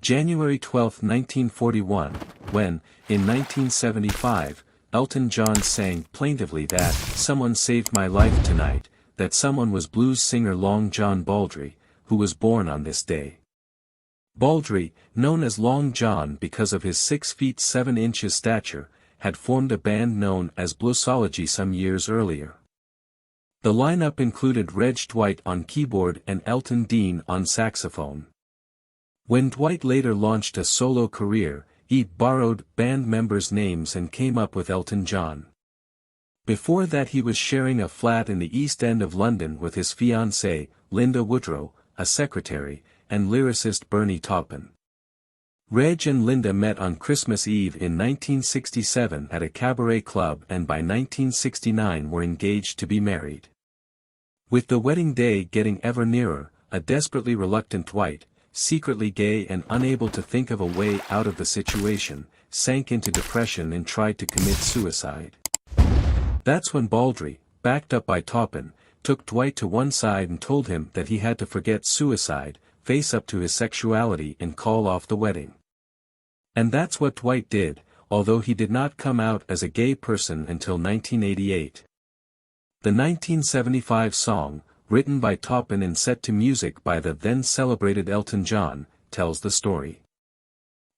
January 12, 1941, when, in 1975, Elton John sang plaintively that "Someone saved my life tonight," that someone was blues singer Long John Baldry, who was born on this day. Baldry, known as Long John because of his 6 feet 7 inches stature, had formed a band known as Bluesology some years earlier. The lineup included Reg Dwight on keyboard and Elton Dean on saxophone. When Dwight later launched a solo career, he borrowed band members' names and came up with Elton John. Before that he was sharing a flat in the East End of London with his fiancée, Linda Woodrow, a secretary, and lyricist Bernie Taupin. Reg and Linda met on Christmas Eve in 1967 at a cabaret club and by 1969 were engaged to be married. With the wedding day getting ever nearer, a desperately reluctant Dwight, secretly gay and unable to think of a way out of the situation, sank into depression and tried to commit suicide. That's when Baldry, backed up by Taupin, took Dwight to one side and told him that he had to forget suicide, face up to his sexuality and call off the wedding. And that's what Dwight did, although he did not come out as a gay person until 1988. The 1975 song, written by Taupin and set to music by the then-celebrated Elton John, tells the story.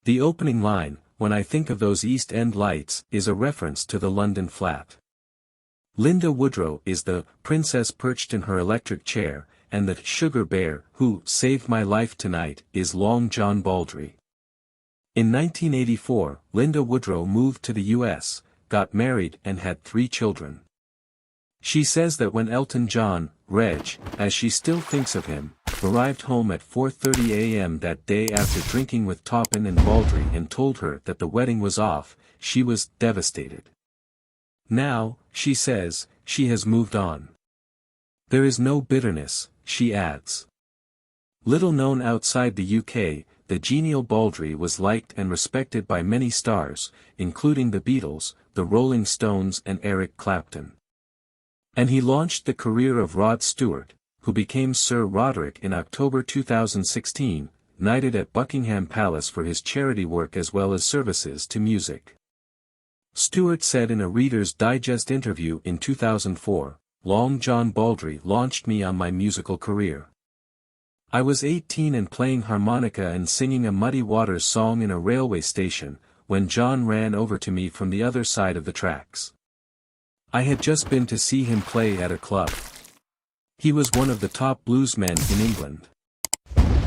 The opening line, "When I think of those East End lights," is a reference to the London flat. Linda Woodrow is the princess perched in her electric chair, and the sugar bear who saved my life tonight is Long John Baldry. In 1984, Linda Woodrow moved to the U.S., got married and had 3 children. She says that when Elton John, Reg, as she still thinks of him, arrived home at 4:30 a.m. that day after drinking with Taupin and Baldry and told her that the wedding was off, she was devastated. Now, she says, she has moved on. There is no bitterness, she adds. Little known outside the UK, the genial Baldry was liked and respected by many stars, including the Beatles, the Rolling Stones and Eric Clapton. And he launched the career of Rod Stewart, who became Sir Roderick in October 2016, knighted at Buckingham Palace for his charity work as well as services to music. Stewart said in a Reader's Digest interview in 2004, "Long John Baldry launched me on my musical career. I was 18 and playing harmonica and singing a Muddy Waters song in a railway station, when John ran over to me from the other side of the tracks. I had just been to see him play at a club. He was one of the top bluesmen in England.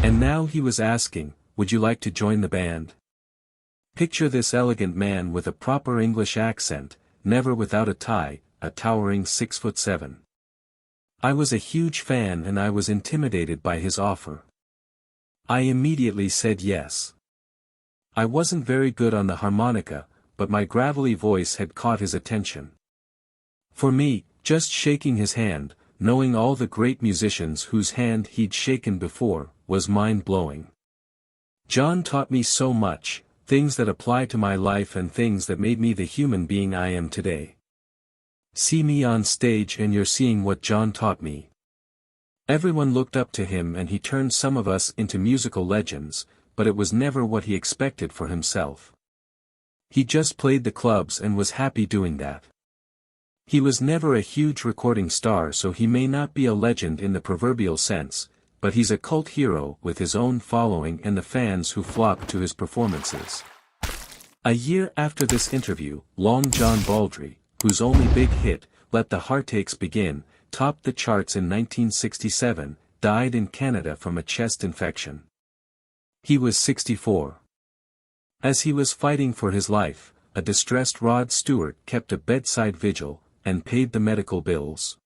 And now he was asking, would you like to join the band? Picture this elegant man with a proper English accent, never without a tie, a towering 6'7". I was a huge fan and I was intimidated by his offer. I immediately said yes. I wasn't very good on the harmonica, but my gravelly voice had caught his attention. For me, just shaking his hand, knowing all the great musicians whose hand he'd shaken before, was mind-blowing. John taught me so much, things that apply to my life and things that made me the human being I am today. See me on stage and you're seeing what John taught me." Everyone looked up to him and he turned some of us into musical legends, but it was never what he expected for himself. He just played the clubs and was happy doing that. He was never a huge recording star, so he may not be a legend in the proverbial sense, but he's a cult hero with his own following and the fans who flock to his performances. A year after this interview, Long John Baldry, whose only big hit, Let the Heartaches Begin, topped the charts in 1967, died in Canada from a chest infection. He was 64. As he was fighting for his life, a distressed Rod Stewart kept a bedside vigil, and paid the medical bills.